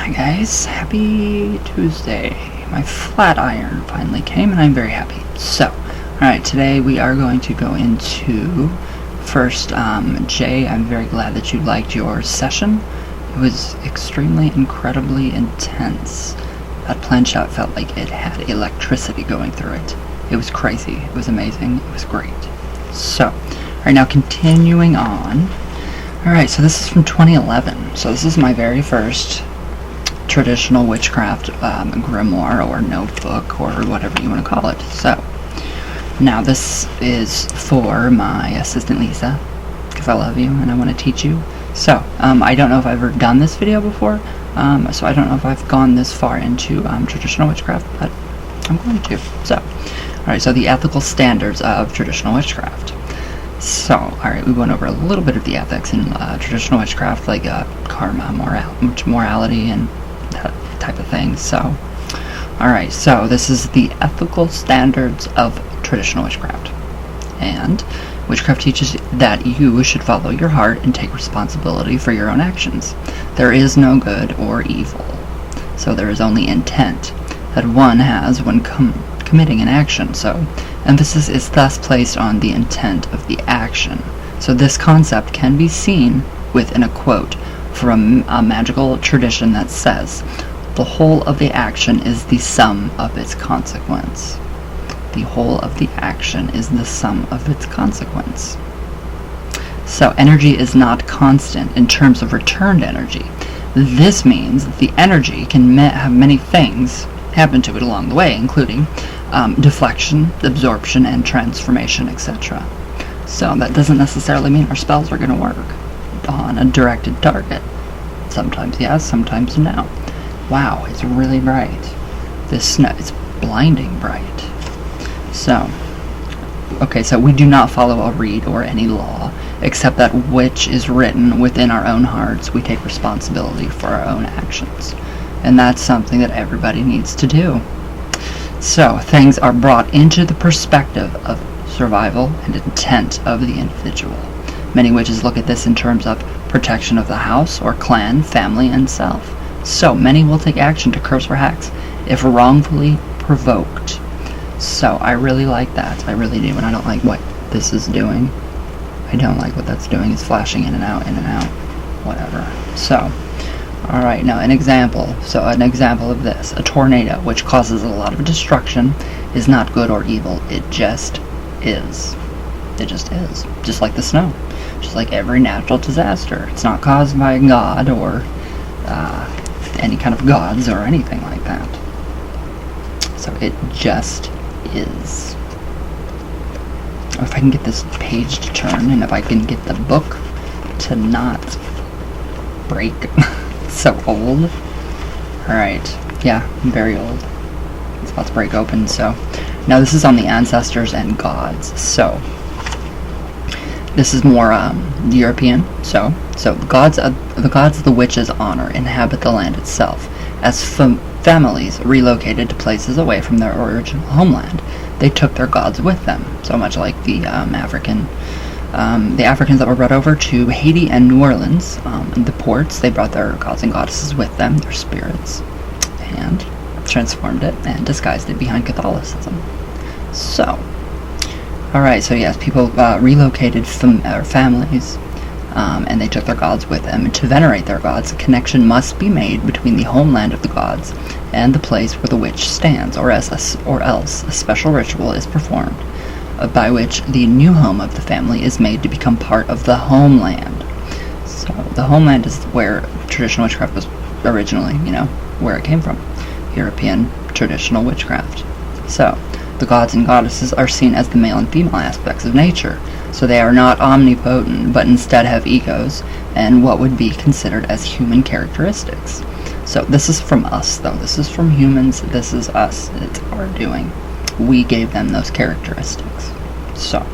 Hi guys, happy Tuesday. My flat iron finally came and I'm very happy. So, alright, today we are going to go into first, Jay, I'm very glad that you liked your session. It was extremely, incredibly intense. That planchette felt like it had electricity going through it. It was crazy, it was amazing, it was great. So, alright, now continuing on. Alright, so this is from 2011. So this is my very first Traditional Witchcraft grimoire or notebook or whatever you want to call it. So, now this is for my assistant Lisa, because I love you and I want to teach you. So, I don't know if I've ever done this video before, so I don't know if I've gone this far into Traditional Witchcraft, but I'm going to. So, alright, so the ethical standards of Traditional Witchcraft. So, alright, we went over a little bit of the ethics in Traditional Witchcraft, like karma, morality, and that type of thing. So, alright, so this is the ethical standards of Traditional Witchcraft. And Witchcraft teaches that you should follow your heart and take responsibility for your own actions. There is no good or evil. So there is only intent that one has when committing an action. So emphasis is thus placed on the intent of the action. So this concept can be seen within a quote from a magical tradition that says, "The whole of the action is the sum of its consequence." The whole of the action is the sum of its consequence. So energy is not constant in terms of returned energy. This means that the energy can have many things happen to it along the way, including deflection, absorption, and transformation, etc. So that doesn't necessarily mean our spells are going to work on a directed target. Sometimes yes, sometimes no. Wow, it's really bright. This snow is blinding bright. So, okay, so we do not follow a reed or any law, except that which is written within our own hearts. We take responsibility for our own actions. And that's something that everybody needs to do. So, things are brought into the perspective of survival and intent of the individual. Many witches look at this in terms of protection of the house or clan, family, and self. So, many will take action to curse or hex if wrongfully provoked. So, I really like that. I really do, and I don't like what this is doing. I don't like what that's doing. It's flashing in and out, whatever. So, alright, now an example. So, an example of this. A tornado, which causes a lot of destruction, is not good or evil. It just is. It just is. Just like the snow. Just like every natural disaster. It's not caused by God or any kind of gods or anything like that. So it just is. If I can get this page to turn, and if I can get the book to not break. It's so old. Alright. Yeah, very old. It's about to break open, so. Now this is on the ancestors and gods. So this is more European. So the gods the witches honor inhabit the land itself. As families relocated to places away from their original homeland, they took their gods with them. So much like the Africans that were brought over to Haiti and New Orleans, in the ports, they brought their gods and goddesses with them, their spirits, and transformed it and disguised it behind Catholicism. So, alright, so yes, people relocated families, and they took their gods with them. And to venerate their gods, a connection must be made between the homeland of the gods and the place where the witch stands, or else a special ritual is performed, by which the new home of the family is made to become part of the homeland. So the homeland is where Traditional Witchcraft was originally, where it came from. European Traditional Witchcraft. So, the gods and goddesses are seen as the male and female aspects of nature. So they are not omnipotent, but instead have egos and what would be considered as human characteristics. So this is from us, though. This is from humans. This is us. It's our doing. We gave them those characteristics. So,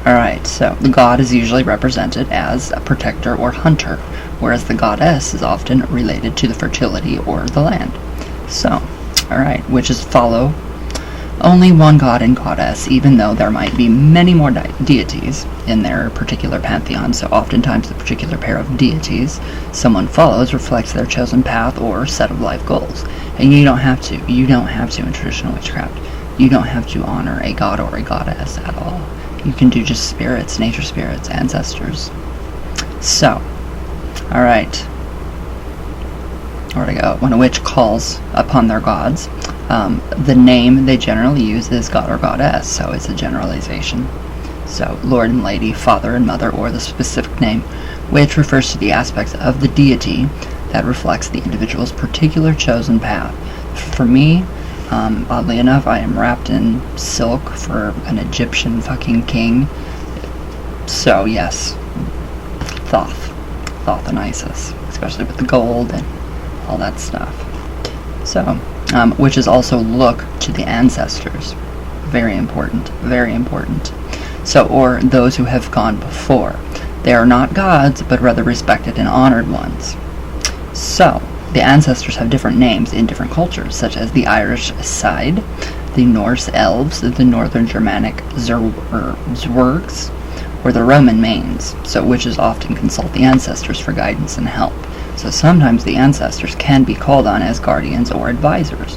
alright, so the god is usually represented as a protector or hunter, whereas the goddess is often related to the fertility or the land. So, alright, witches follow only one god and goddess, even though there might be many more deities in their particular pantheon. So oftentimes the particular pair of deities someone follows reflects their chosen path or set of life goals. And you don't have to in traditional witchcraft. You don't have to honor a god or a goddess at all. You can do just spirits, nature spirits, ancestors. So, alright. Where'd I go? When a witch calls upon their gods, the name they generally use is god or goddess, so it's a generalization. So, Lord and Lady, Father and Mother, or the specific name, which refers to the aspects of the deity that reflects the individual's particular chosen path. For me, oddly enough, I am wrapped in silk for an Egyptian fucking king. So, yes, Thoth and Isis, especially with the gold and all that stuff. So, witches also look to the ancestors. Very important, very important. So, or those who have gone before. They are not gods, but rather respected and honored ones. So, the ancestors have different names in different cultures, such as the Irish Side, the Norse Elves, the Northern Germanic Zwergs, or the Roman Manes. So witches often consult the ancestors for guidance and help. So sometimes the ancestors can be called on as guardians or advisors.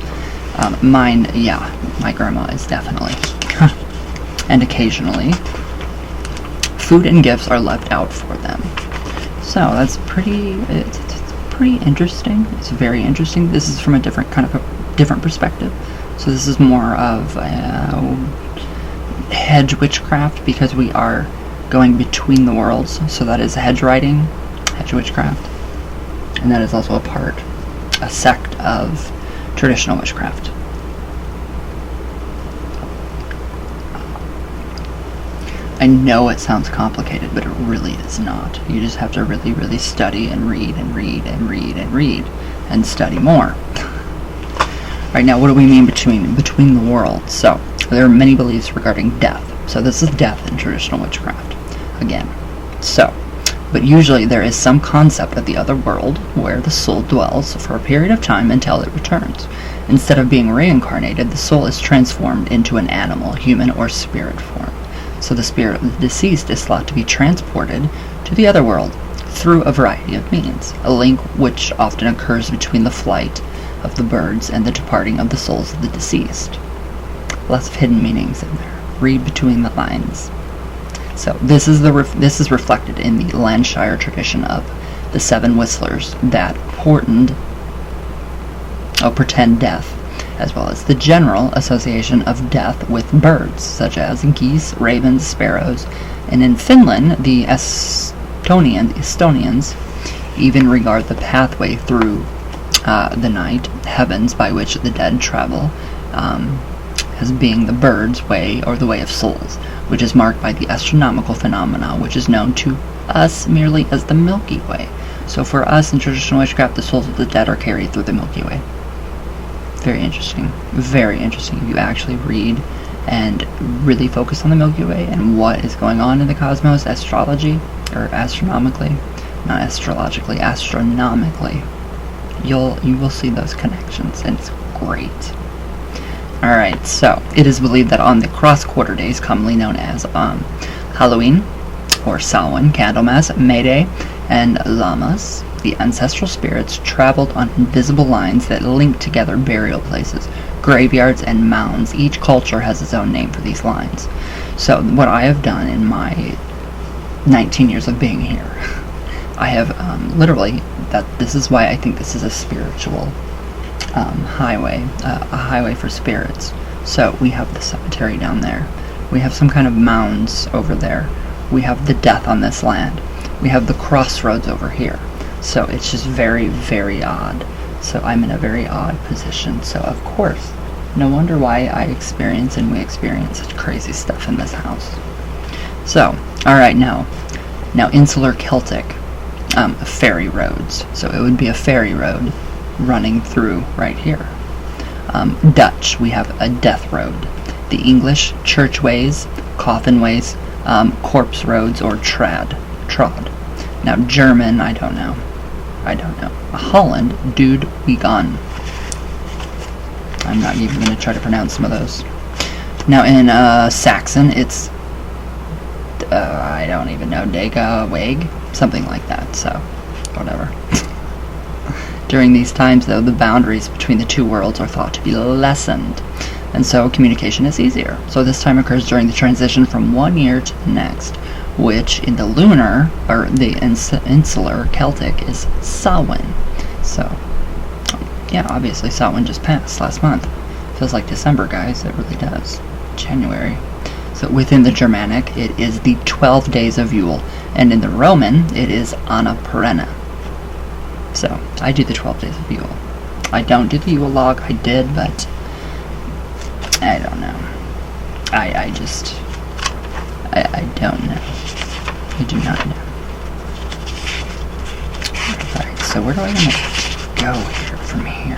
My grandma is definitely. And occasionally, food and gifts are left out for them. So that's it's pretty interesting. It's very interesting. This is from a different perspective. So this is more of hedge witchcraft, because we are going between the worlds. So that is hedge writing, hedge witchcraft. And that is also a sect of traditional witchcraft. I know it sounds complicated, but it really is not. You just have to really, really study and read and read and read and read and study more. Right now, what do we mean between the worlds? So, there are many beliefs regarding death. So this is death in traditional witchcraft. Again. So, but usually there is some concept of the other world where the soul dwells for a period of time until it returns. Instead of being reincarnated, the soul is transformed into an animal, human, or spirit form. So the spirit of the deceased is thought to be transported to the other world through a variety of means, a link which often occurs between the flight of the birds and the departing of the souls of the deceased. Lots of hidden meanings in there. Read between the lines. So this is reflected in the Lancashire tradition of the seven whistlers that pretend death, as well as the general association of death with birds, such as geese, ravens, sparrows, and in Finland, the Estonians even regard the pathway through the night heavens by which the dead travel as being the bird's way, or the way of souls, which is marked by the astronomical phenomena, which is known to us merely as the Milky Way. So for us in traditional witchcraft, the souls of the dead are carried through the Milky Way. Very interesting. Very interesting if you actually read and really focus on the Milky Way and what is going on in the cosmos, astrology, or astronomically, not astrologically, astronomically. You will see those connections, and it's great. Alright, so it is believed that on the cross-quarter days, commonly known as Halloween, or Samhain, Candlemas, May Day, and Lammas, the ancestral spirits traveled on invisible lines that link together burial places, graveyards, and mounds. Each culture has its own name for these lines. So what I have done in my 19 years of being here, I have this is why I think this is a spiritual highway, a highway for spirits. So we have the cemetery down there. We have some kind of mounds over there. We have the death on this land. We have the crossroads over here. So it's just very, very odd. So I'm in a very odd position. So of course, no wonder why we experience such crazy stuff in this house. So, alright, now insular Celtic, ferry roads. So it would be a ferry road running through right here. Dutch, we have a death road. The English, churchways, coffinways, corpse roads, or trod. Now German, I don't know. Holland, dude, we gone. I'm not even going to try to pronounce some of those. Now in Saxon, it's I don't even know, Dega Weg, something like that. So, whatever. During these times, though, the boundaries between the two worlds are thought to be lessened, and so communication is easier. So this time occurs during the transition from one year to the next, which in the lunar, or the insular Celtic, is Samhain. So, yeah, obviously Samhain just passed last month. Feels like December, guys. It really does. January. So within the Germanic, it is the 12 days of Yule, and in the Roman, it is Anna Perenna. So, I do the 12 days of Yule. I don't do the Yule log. I did, but I don't know. I don't know. I do not know. Alright, so where do I want to go here from here?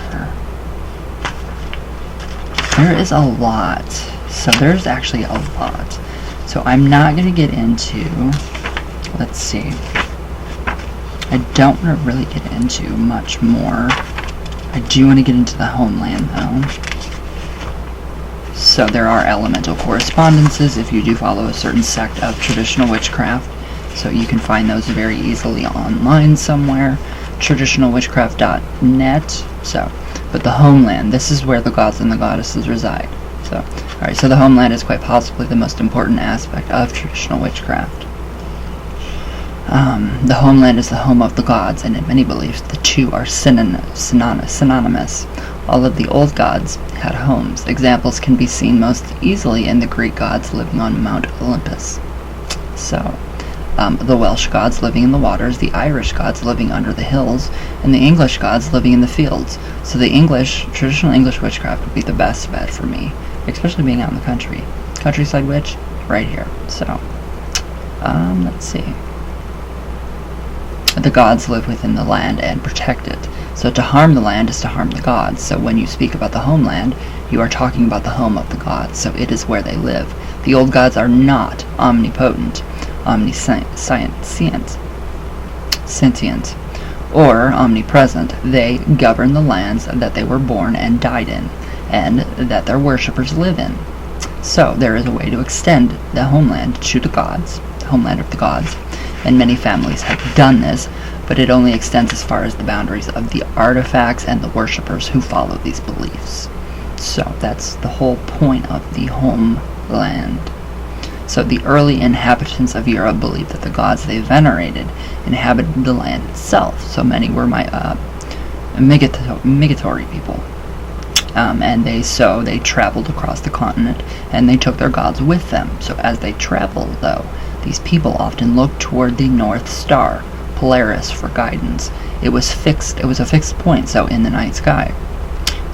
There is a lot. So there's actually a lot. So I'm not going to get into, let's see. I don't want to really get into much more. I do want to get into the Homeland, though. So there are elemental correspondences if you do follow a certain sect of traditional witchcraft. So you can find those very easily online somewhere. Traditionalwitchcraft.net. So, but the Homeland, this is where the gods and the goddesses reside. So, alright, so the Homeland is quite possibly the most important aspect of traditional witchcraft. The Homeland is the home of the gods, and in many beliefs, the two are synonymous. All of the old gods had homes. Examples can be seen most easily in the Greek gods living on Mount Olympus. So, the Welsh gods living in the waters, the Irish gods living under the hills, and the English gods living in the fields. So the traditional English witchcraft would be the best bet for me, especially being out in the country. Countryside witch, right here. So, let's see. The gods live within the land and protect it. So to harm the land is to harm the gods. So when you speak about the Homeland, you are talking about the home of the gods. So it is where they live. The old gods are not omnipotent, sentient, or omnipresent. They govern the lands that they were born and died in, and that their worshippers live in. So there is a way to extend the Homeland to the gods, the Homeland of the gods, and many families have done this, but it only extends as far as the boundaries of the artifacts and the worshippers who follow these beliefs. So that's the whole point of the Homeland. So the early inhabitants of Europe believed that the gods they venerated inhabited the land itself. So many were migratory people. And they traveled across the continent, and they took their gods with them. So as they traveled, though, these people often looked toward the North Star, Polaris, for guidance. It was a fixed point, so in the night sky,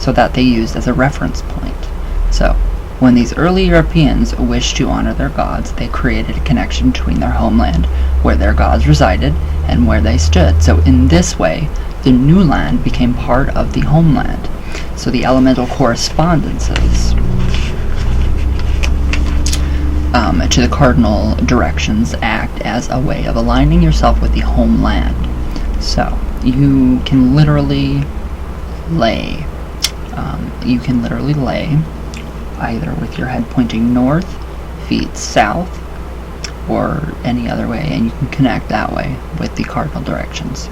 so that they used as a reference point. So when these early Europeans wished to honor their gods, they created a connection between their homeland, where their gods resided, and where they stood. So in this way, the new land became part of the Homeland. So the elemental correspondences to the cardinal directions act as a way of aligning yourself with the Homeland. So you can literally lay either with your head pointing north, feet south, or any other way, and you can connect that way with the cardinal directions.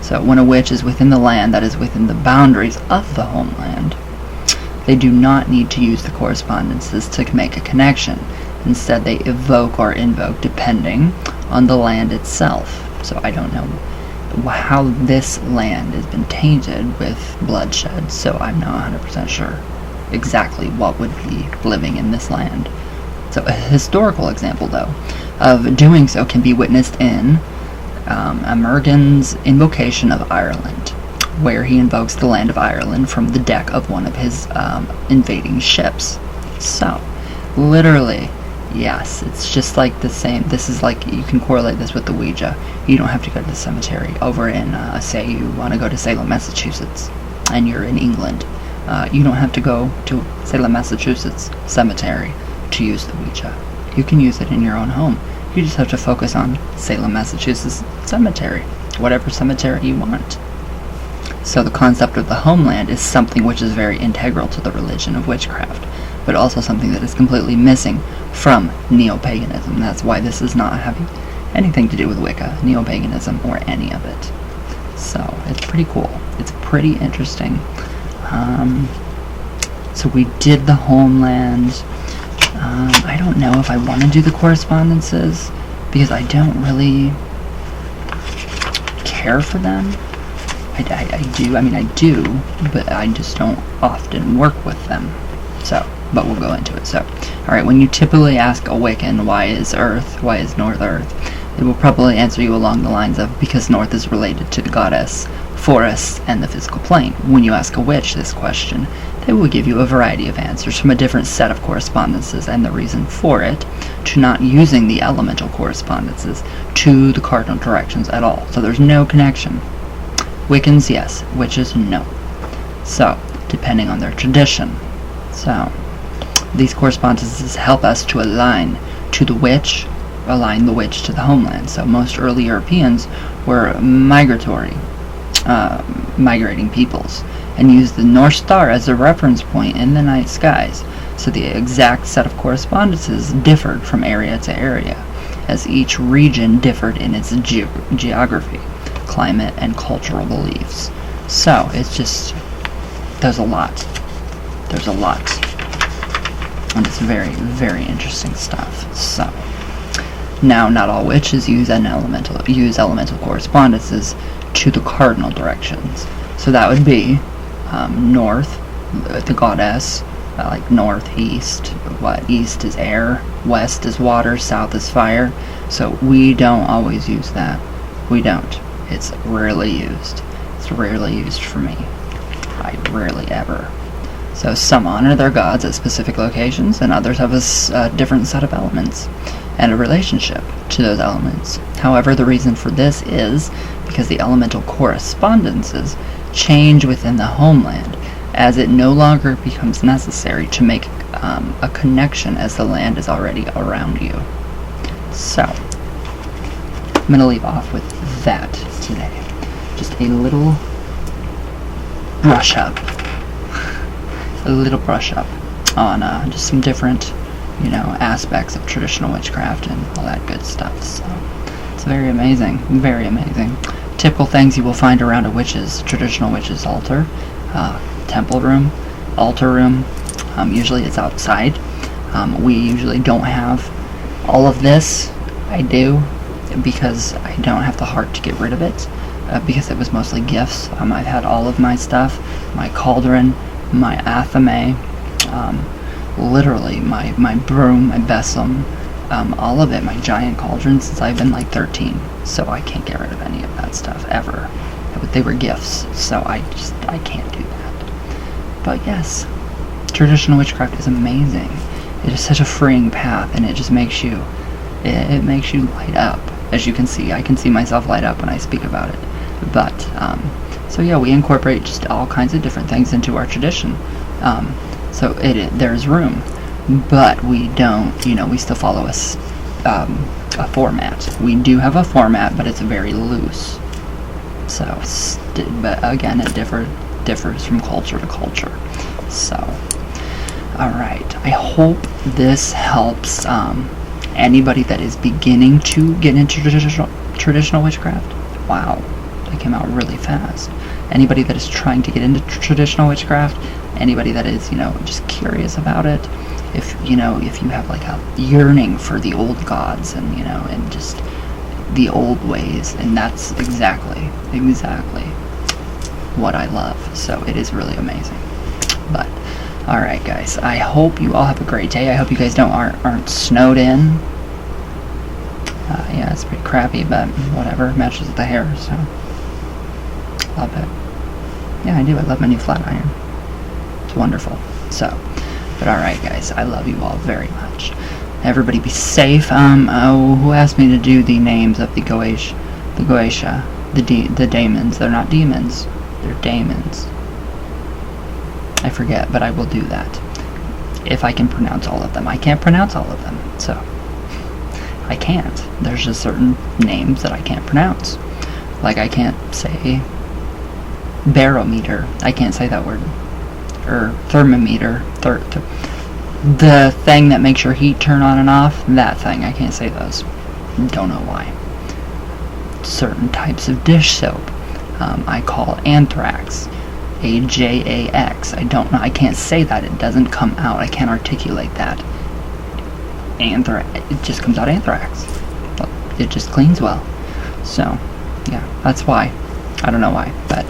So when a witch is within the land that is within the boundaries of the Homeland, they do not need to use the correspondences to make a connection. Instead, they evoke or invoke depending on the land itself. So I don't know how this land has been tainted with bloodshed, so I'm not 100% sure exactly what would be living in this land. So a historical example, though, of doing so can be witnessed in Emergen's invocation of Ireland, where he invokes the land of Ireland from the deck of one of his invading ships. So, literally, yes, it's just like the same. This is like, you can correlate this with the Ouija. You don't have to go to the cemetery. Over in, say you want to go to Salem, Massachusetts, and you're in England. You don't have to go to Salem, Massachusetts cemetery to use the Ouija. You can use it in your own home. You just have to focus on Salem, Massachusetts cemetery, whatever cemetery you want. So the concept of the Homeland is something which is very integral to the religion of witchcraft. but also something that is completely missing from neo-paganism. That's why this is not having anything to do with Wicca, neo-paganism, or any of it. So it's pretty cool. It's pretty interesting. So we did the Homeland. I don't know if I want to do the correspondences because I don't really care for them. I do, but I just don't often work with them. So, but we'll go into it. So, alright, when you typically ask a Wiccan, why is North Earth? They will probably answer you along the lines of, because North is related to the goddess, forests, and the physical plane. When you ask a witch this question, they will give you a variety of answers from a different set of correspondences, and the reason for it, to not using the elemental correspondences to the cardinal directions at all. So there's no connection. Wiccans, yes. Witches, no. So, depending on their tradition. So, these correspondences help us to align the witch to the homeland. So most early Europeans were migrating peoples, and used the North Star as a reference point in the night skies. So the exact set of correspondences differed from area to area, as each region differed in its geography, climate, and cultural beliefs. So it's just, there's a lot, and it's very, very interesting stuff. So now, not all witches use elemental correspondences to the cardinal directions. So that would be north, the goddess, like northeast. East is air, west is water, south is fire. So we don't always use that. We don't. It's rarely used. It's rarely used for me. I rarely ever. So some honor their gods at specific locations, and others have a different set of elements and a relationship to those elements. However, the reason for this is because the elemental correspondences change within the homeland, as it no longer becomes necessary to make a connection as the land is already around you. So, I'm going to leave off with that today. Just a little brush up. On just some different, aspects of traditional witchcraft and all that good stuff. So it's very amazing, very amazing. Typical things you will find around a traditional witch's altar: temple room, altar room. Usually it's outside. We usually don't have all of this. I do, because I don't have the heart to get rid of it, because it was mostly gifts. I've had all of my stuff, my cauldron, my athame, literally my broom, my besom, all of it, my giant cauldron, since I've been like 13. So I can't get rid of any of that stuff ever. They were gifts, so I can't do that. But yes, traditional witchcraft is amazing. It is such a freeing path, and it just makes you, it makes you light up. As you can see, I can see myself light up when I speak about it. But so yeah, we incorporate just all kinds of different things into our tradition. So there's room, but we don't, we still follow a format. We do have a format, but it's very loose. So, but again, it differs from culture to culture. So, alright, I hope this helps anybody that is beginning to get into traditional witchcraft. Wow, that came out really fast. Anybody that is trying to get into traditional witchcraft, anybody that is, just curious about it, if you have like a yearning for the old gods and, and just the old ways, and that's exactly what I love. So it is really amazing. But alright guys, I hope you all have a great day. I hope you guys aren't snowed in. Yeah, it's pretty crappy, but whatever, matches with the hair, so love it. Yeah, I do. I love my new flat iron. It's wonderful. So, but alright guys, I love you all very much. Everybody be safe. Who asked me to do the names of the Goetia, the daemons? They're not demons, they're daemons. I forget, but I will do that. If I can pronounce all of them. I can't pronounce all of them, so I can't. There's just certain names that I can't pronounce. Like I can't say barometer. I can't say that word. Or thermometer. the thing that makes your heat turn on and off, that thing, I can't say those. Don't know why. Certain types of dish soap, I call anthrax. AJAX. I don't know. I can't say that. It doesn't come out. I can't articulate that. Anthrax. It just comes out anthrax. It just cleans well. So, yeah, that's why. I don't know why, but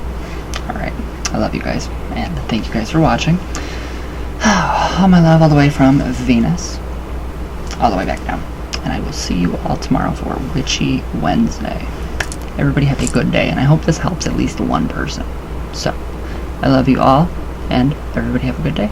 alright. I love you guys, and thank you guys for watching. All my love all the way from Venus, all the way back down. And I will see you all tomorrow for Witchy Wednesday. Everybody have a good day, and I hope this helps at least one person. So, I love you all, and everybody have a good day.